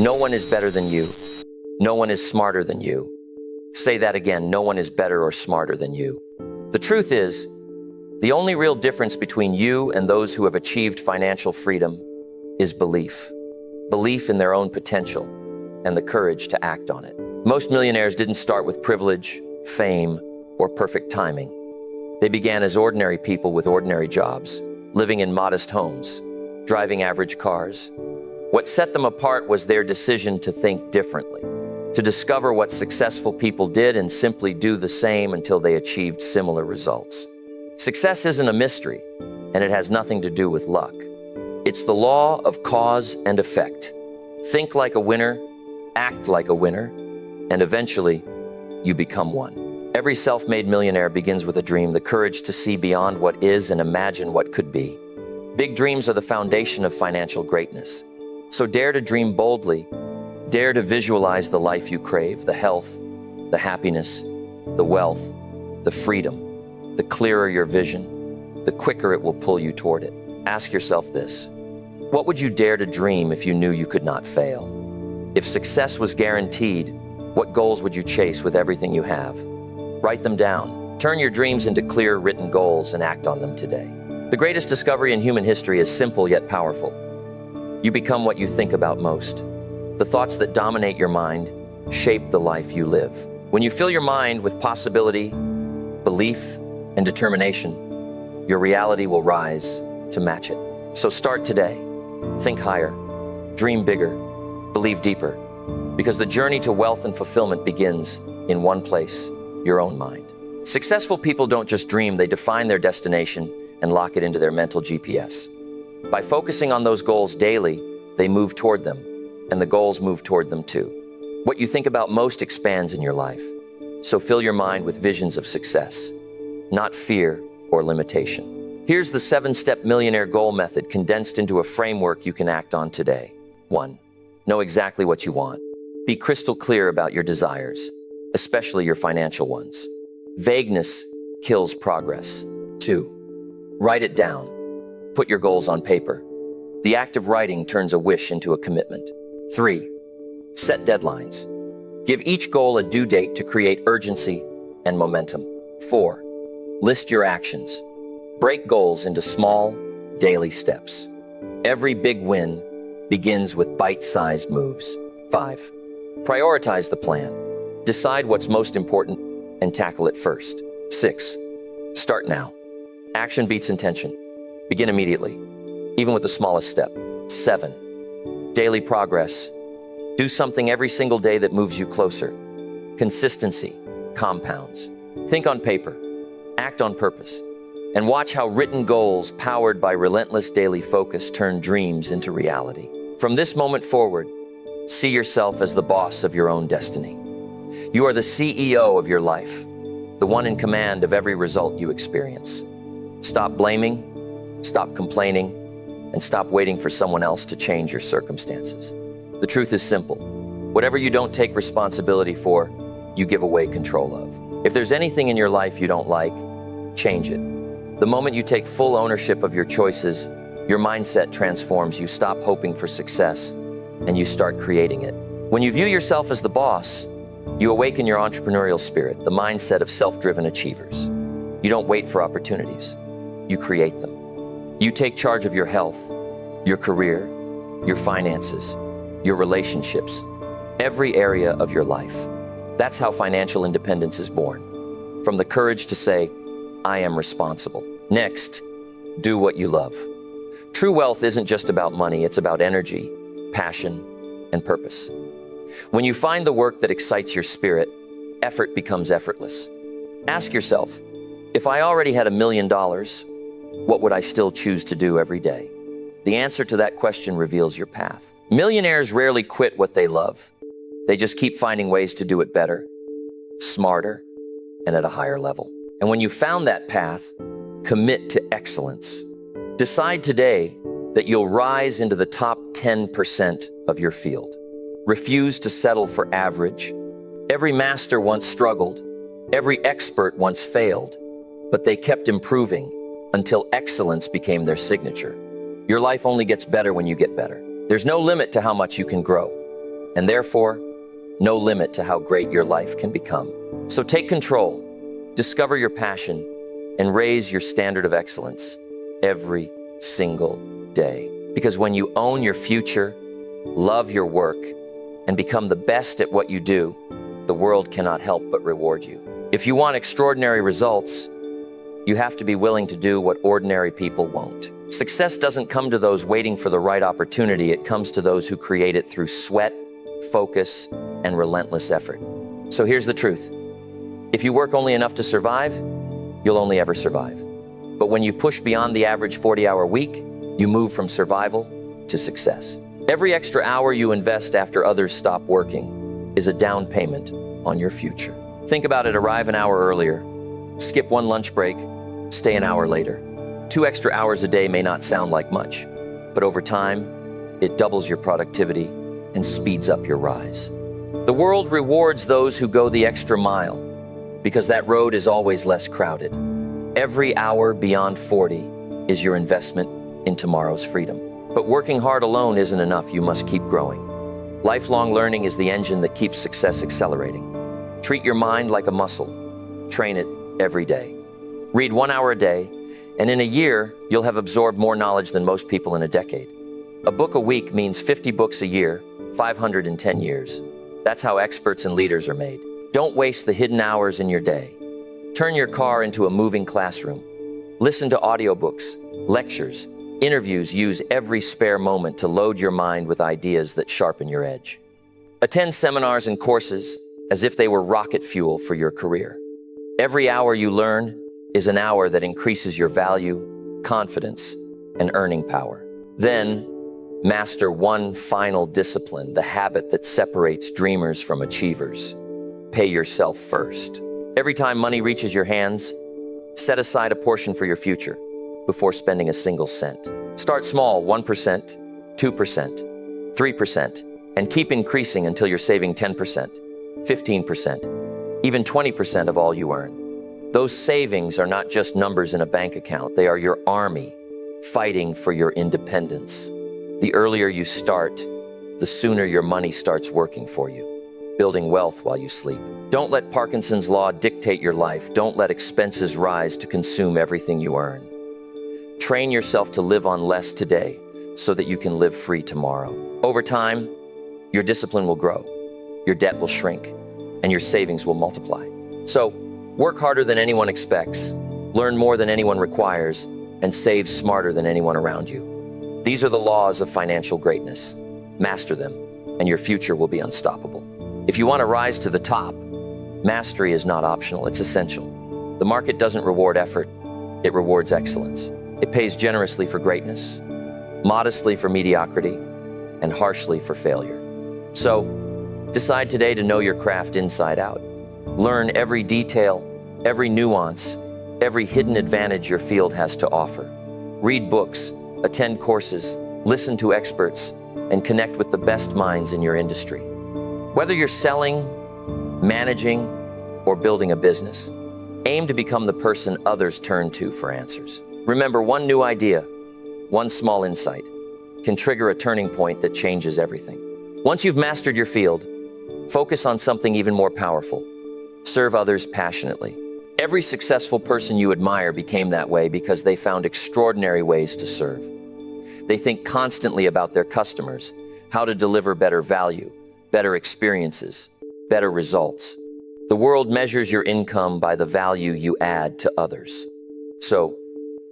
No one is better than you. No one is smarter than you. Say that again, no one is better or smarter than you. The truth is, the only real difference between you and those who have achieved financial freedom is belief. Belief in their own potential and the courage to act on it. Most millionaires didn't start with privilege, fame, or perfect timing. They began as ordinary people with ordinary jobs, living in modest homes, driving average cars. What set them apart was their decision to think differently, to discover what successful people did and simply do the same until they achieved similar results. Success isn't a mystery, and it has nothing to do with luck. It's the law of cause and effect. Think like a winner, act like a winner, and eventually, you become one. Every self-made millionaire begins with a dream, the courage to see beyond what is and imagine what could be. Big dreams are the foundation of financial greatness. So dare to dream boldly. Dare to visualize the life you crave, the health, the happiness, the wealth, the freedom. The clearer your vision, the quicker it will pull you toward it. Ask yourself this: what would you dare to dream if you knew you could not fail? If success was guaranteed, what goals would you chase with everything you have? Write them down. Turn your dreams into clear, written goals and act on them today. The greatest discovery in human history is simple yet powerful. You become what you think about most. The thoughts that dominate your mind shape the life you live. When you fill your mind with possibility, belief, and determination, your reality will rise to match it. So start today. Think higher, dream bigger, believe deeper, because the journey to wealth and fulfillment begins in one place, your own mind. Successful people don't just dream, they define their destination and lock it into their mental GPS. By focusing on those goals daily, they move toward them, and the goals move toward them too. What you think about most expands in your life. So fill your mind with visions of success, not fear or limitation. Here's the 7-step millionaire goal method condensed into a framework you can act on today. 1. Know exactly what you want. Be crystal clear about your desires, especially your financial ones. Vagueness kills progress. 2. Write it down. Put your goals on paper. The act of writing turns a wish into a commitment. 3. Set deadlines. Give each goal a due date to create urgency and momentum. 4. List your actions. Break goals into small, daily steps. Every big win begins with bite-sized moves. 5. Prioritize the plan. Decide what's most important and tackle it first. 6. Start now. Action beats intention. Begin immediately, even with the smallest step. 7. Daily progress. Do something every single day that moves you closer. Consistency compounds. Think on paper, act on purpose, and watch how written goals powered by relentless daily focus turn dreams into reality. From this moment forward, see yourself as the boss of your own destiny. You are the CEO of your life, the one in command of every result you experience. Stop blaming, stop complaining, and stop waiting for someone else to change your circumstances. The truth is simple. Whatever you don't take responsibility for, you give away control of. If there's anything in your life you don't like, change it. The moment you take full ownership of your choices, your mindset transforms. You stop hoping for success, and you start creating it. When you view yourself as the boss, you awaken your entrepreneurial spirit, the mindset of self-driven achievers. You don't wait for opportunities. You create them. You take charge of your health, your career, your finances, your relationships, every area of your life. That's how financial independence is born. From the courage to say, I am responsible. Next, do what you love. True wealth isn't just about money, it's about energy, passion, and purpose. When you find the work that excites your spirit, effort becomes effortless. Ask yourself, if I already had $1 million, what would I still choose to do every day? The answer to that question reveals your path. Millionaires rarely quit what they love. They just keep finding ways to do it better, smarter, and at a higher level. And when you found that path, commit to excellence. Decide today that you'll rise into the top 10% of your field. Refuse to settle for average. Every master once struggled. Every expert once failed. But they kept improving until excellence became their signature. Your life only gets better when you get better. There's no limit to how much you can grow. and therefore, no limit to how great your life can become. So take control, discover your passion, and raise your standard of excellence every single day. Because when you own your future, love your work, and become the best at what you do, the world cannot help but reward you. If you want extraordinary results, you have to be willing to do what ordinary people won't. Success doesn't come to those waiting for the right opportunity. It comes to those who create it through sweat, focus, and relentless effort. So here's the truth. If you work only enough to survive, you'll only ever survive. But when you push beyond the average 40-hour week, you move from survival to success. Every extra hour you invest after others stop working is a down payment on your future. Think about it: arrive an hour earlier, skip one lunch break, stay an hour later. 2 extra hours a day may not sound like much, but over time, it doubles your productivity and speeds up your rise. The world rewards those who go the extra mile because that road is always less crowded. Every hour beyond 40 is your investment in tomorrow's freedom. But working hard alone isn't enough. You must keep growing. Lifelong learning is the engine that keeps success accelerating. Treat your mind like a muscle. Train it every day. Read 1 hour a day, and in a year, you'll have absorbed more knowledge than most people in a decade. A book a week means 50 books a year, 510 years. That's how experts and leaders are made. Don't waste the hidden hours in your day. Turn your car into a moving classroom. Listen to audiobooks, lectures, interviews. Use every spare moment to load your mind with ideas that sharpen your edge. Attend seminars and courses as if they were rocket fuel for your career. Every hour you learn is an hour that increases your value, confidence, and earning power. Then, master one final discipline, the habit that separates dreamers from achievers. Pay yourself first. Every time money reaches your hands, set aside a portion for your future before spending a single cent. Start small: 1%, 2%, 3%, and keep increasing until you're saving 10%, 15%, even 20% of all you earn. Those savings are not just numbers in a bank account. They are your army fighting for your independence. The earlier you start, the sooner your money starts working for you, building wealth while you sleep. Don't let Parkinson's law dictate your life. Don't let expenses rise to consume everything you earn. Train yourself to live on less today so that you can live free tomorrow. Over time, your discipline will grow, your debt will shrink, and your savings will multiply. So, work harder than anyone expects, learn more than anyone requires, and save smarter than anyone around you. These are the laws of financial greatness. Master them, and your future will be unstoppable. If you want to rise to the top, mastery is not optional, it's essential. The market doesn't reward effort, it rewards excellence. It pays generously for greatness, modestly for mediocrity, and harshly for failure. So, decide today to know your craft inside out. Learn every detail, every nuance, every hidden advantage your field has to offer. Read books, attend courses, listen to experts, and connect with the best minds in your industry. Whether you're selling, managing, or building a business, aim to become the person others turn to for answers. Remember, one new idea, one small insight, can trigger a turning point that changes everything. Once you've mastered your field, focus on something even more powerful. Serve others passionately. Every successful person you admire became that way because they found extraordinary ways to serve. They think constantly about their customers, how to deliver better value, better experiences, better results. The world measures your income by the value you add to others. So,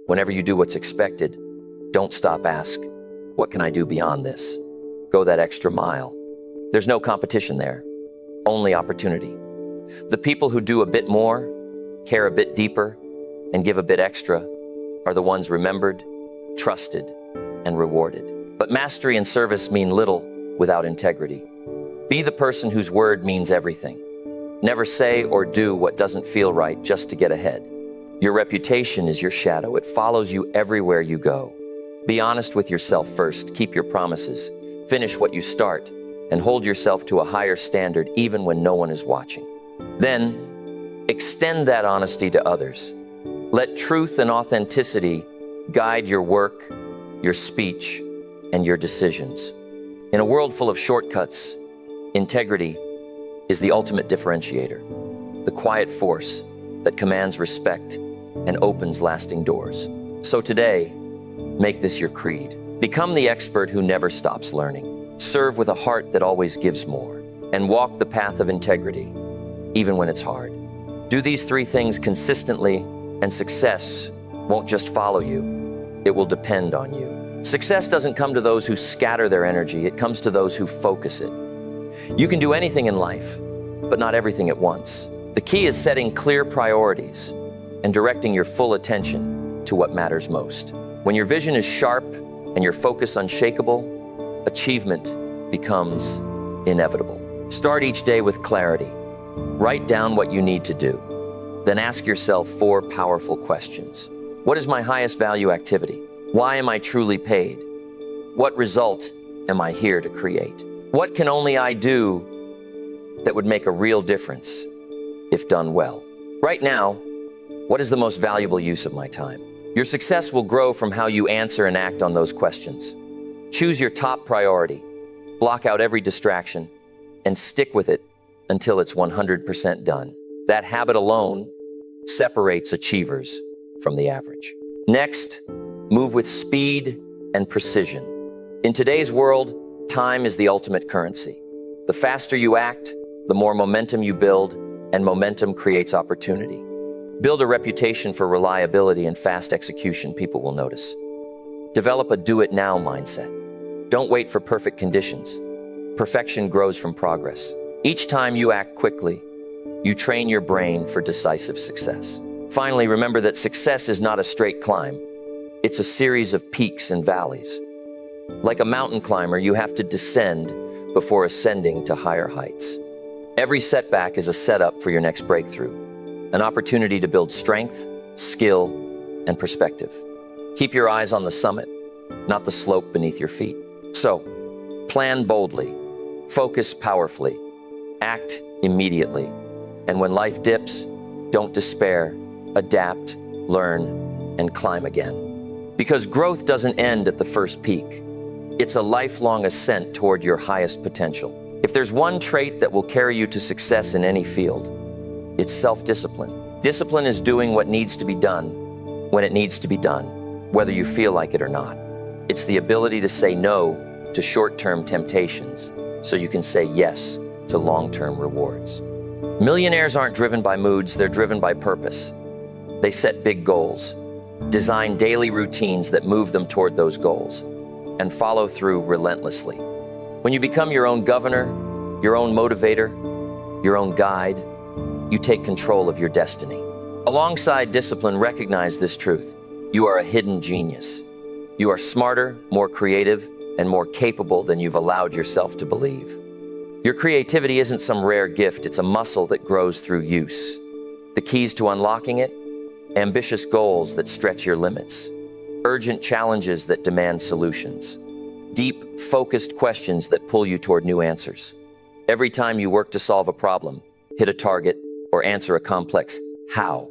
whenever you do what's expected, don't stop. Ask, what can I do beyond this? Go that extra mile. There's no competition there, only opportunity. The people who do a bit more, care a bit deeper, and give a bit extra are the ones remembered, trusted, and rewarded. But mastery and service mean little without integrity. Be the person whose word means everything. Never say or do what doesn't feel right just to get ahead. Your reputation is your shadow. It follows you everywhere you go. Be honest with yourself first. Keep your promises. Finish what you start, and hold yourself to a higher standard even when no one is watching. Then, extend that honesty to others. Let truth and authenticity guide your work, your speech, and your decisions. In a world full of shortcuts, Integrity is the ultimate differentiator, the quiet force that commands respect and opens lasting doors. So today, make this your creed. Become the expert who never stops learning. Serve with a heart that always gives more, and walk the path of integrity, even when it's hard. Do these 3 things consistently, and success won't just follow you, it will depend on you. Success doesn't come to those who scatter their energy, it comes to those who focus it. You can do anything in life, but not everything at once. The key is setting clear priorities and directing your full attention to what matters most. When your vision is sharp and your focus unshakable, achievement becomes inevitable. Start each day with clarity. Write down what you need to do. Then ask yourself 4 powerful questions. What is my highest value activity? Why am I truly paid? What result am I here to create? What can only I do that would make a real difference if done well? Right now, what is the most valuable use of my time? Your success will grow from how you answer and act on those questions. Choose your top priority, block out every distraction, and stick with it until it's 100% done. That habit alone separates achievers from the average. Next, move with speed and precision. In today's world, time is the ultimate currency. The faster you act, the more momentum you build, and momentum creates opportunity. Build a reputation for reliability and fast execution people will notice. Develop a do-it-now mindset. Don't wait for perfect conditions. Perfection grows from progress. Each time you act quickly, you train your brain for decisive success. Finally, remember that success is not a straight climb. It's a series of peaks and valleys. Like a mountain climber, you have to descend before ascending to higher heights. Every setback is a setup for your next breakthrough, an opportunity to build strength, skill, and perspective. Keep your eyes on the summit, not the slope beneath your feet. So, plan boldly, focus powerfully, act immediately. And when life dips, don't despair, adapt, learn, and climb again. Because growth doesn't end at the first peak. It's a lifelong ascent toward your highest potential. If there's one trait that will carry you to success in any field, it's self-discipline. Discipline is doing what needs to be done when it needs to be done, whether you feel like it or not. It's the ability to say no to short-term temptations so you can say yes to long-term rewards. Millionaires aren't driven by moods, they're driven by purpose. They set big goals, design daily routines that move them toward those goals, and follow through relentlessly. When you become your own governor, your own motivator, your own guide, you take control of your destiny. Alongside discipline, recognize this truth. You are a hidden genius. You are smarter, more creative, and more capable than you've allowed yourself to believe. Your creativity isn't some rare gift, it's a muscle that grows through use. The keys to unlocking it? Ambitious goals that stretch your limits. Urgent challenges that demand solutions. Deep, focused questions that pull you toward new answers. Every time you work to solve a problem, hit a target, or answer a complex how,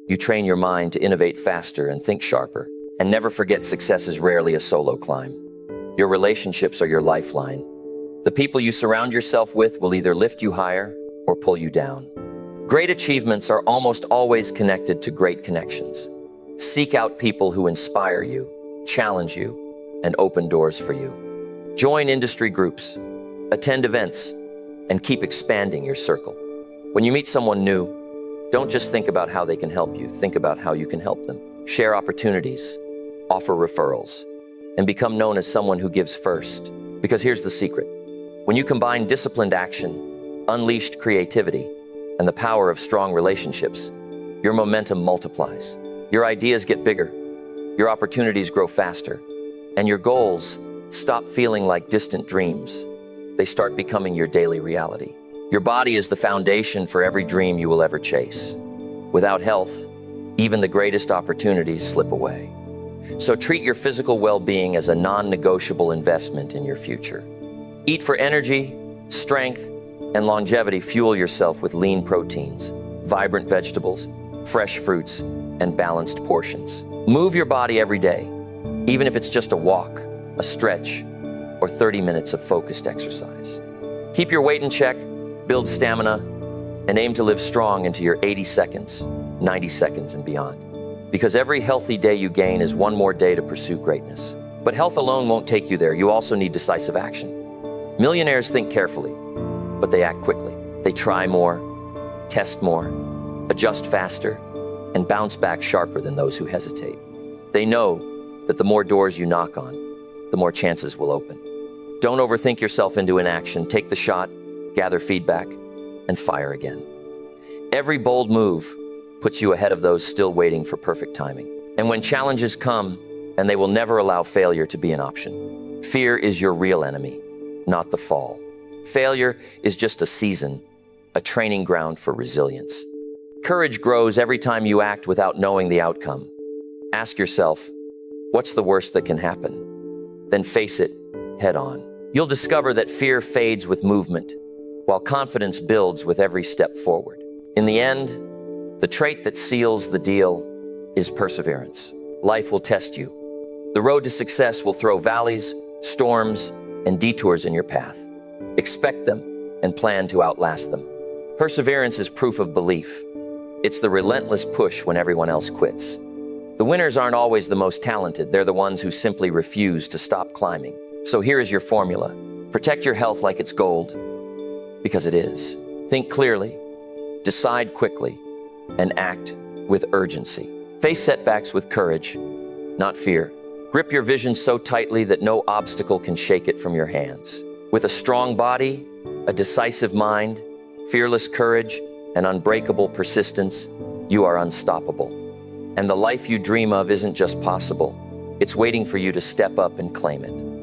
you train your mind to innovate faster and think sharper. And never forget, success is rarely a solo climb. Your relationships are your lifeline. The people you surround yourself with will either lift you higher or pull you down. Great achievements are almost always connected to great connections. Seek out people who inspire you, challenge you, and open doors for you. Join industry groups, attend events, and keep expanding your circle. When you meet someone new, don't just think about how they can help you, think about how you can help them. Share opportunities, offer referrals, and become known as someone who gives first. Because here's the secret. When you combine disciplined action, unleashed creativity, and the power of strong relationships, your momentum multiplies. Your ideas get bigger, your opportunities grow faster, and your goals stop feeling like distant dreams. They start becoming your daily reality. Your body is the foundation for every dream you will ever chase. Without health, even the greatest opportunities slip away. So treat your physical well-being as a non-negotiable investment in your future. Eat for energy, strength, and longevity. Fuel yourself with lean proteins, vibrant vegetables, fresh fruits, and balanced portions. Move your body every day, even if it's just a walk, a stretch, or 30 minutes of focused exercise. Keep your weight in check, build stamina, and aim to live strong into your 80 seconds, 90 seconds, and beyond. Because every healthy day you gain is one more day to pursue greatness. But health alone won't take you there. You also need decisive action. Millionaires think carefully, but they act quickly. They try more, test more, adjust faster, and bounce back sharper than those who hesitate. They know that the more doors you knock on, the more chances will open. Don't overthink yourself into inaction. Take the shot, gather feedback, and fire again. Every bold move puts you ahead of those still waiting for perfect timing. And when challenges come, and they will never allow failure to be an option. Fear is your real enemy, not the fall. Failure is just a season, a training ground for resilience. Courage grows every time you act without knowing the outcome. Ask yourself, what's the worst that can happen? Then face it head on. You'll discover that fear fades with movement, while confidence builds with every step forward. In the end, the trait that seals the deal is perseverance. Life will test you. The road to success will throw valleys, storms, and detours in your path. Expect them and plan to outlast them. Perseverance is proof of belief. It's the relentless push when everyone else quits. The winners aren't always the most talented. They're the ones who simply refuse to stop climbing. So here is your formula. Protect your health like it's gold, because it is. Think clearly, decide quickly, and act with urgency. Face setbacks with courage, not fear. Grip your vision so tightly that no obstacle can shake it from your hands. With a strong body, a decisive mind, fearless courage, and unbreakable persistence, you are unstoppable. And the life you dream of isn't just possible, it's waiting for you to step up and claim it.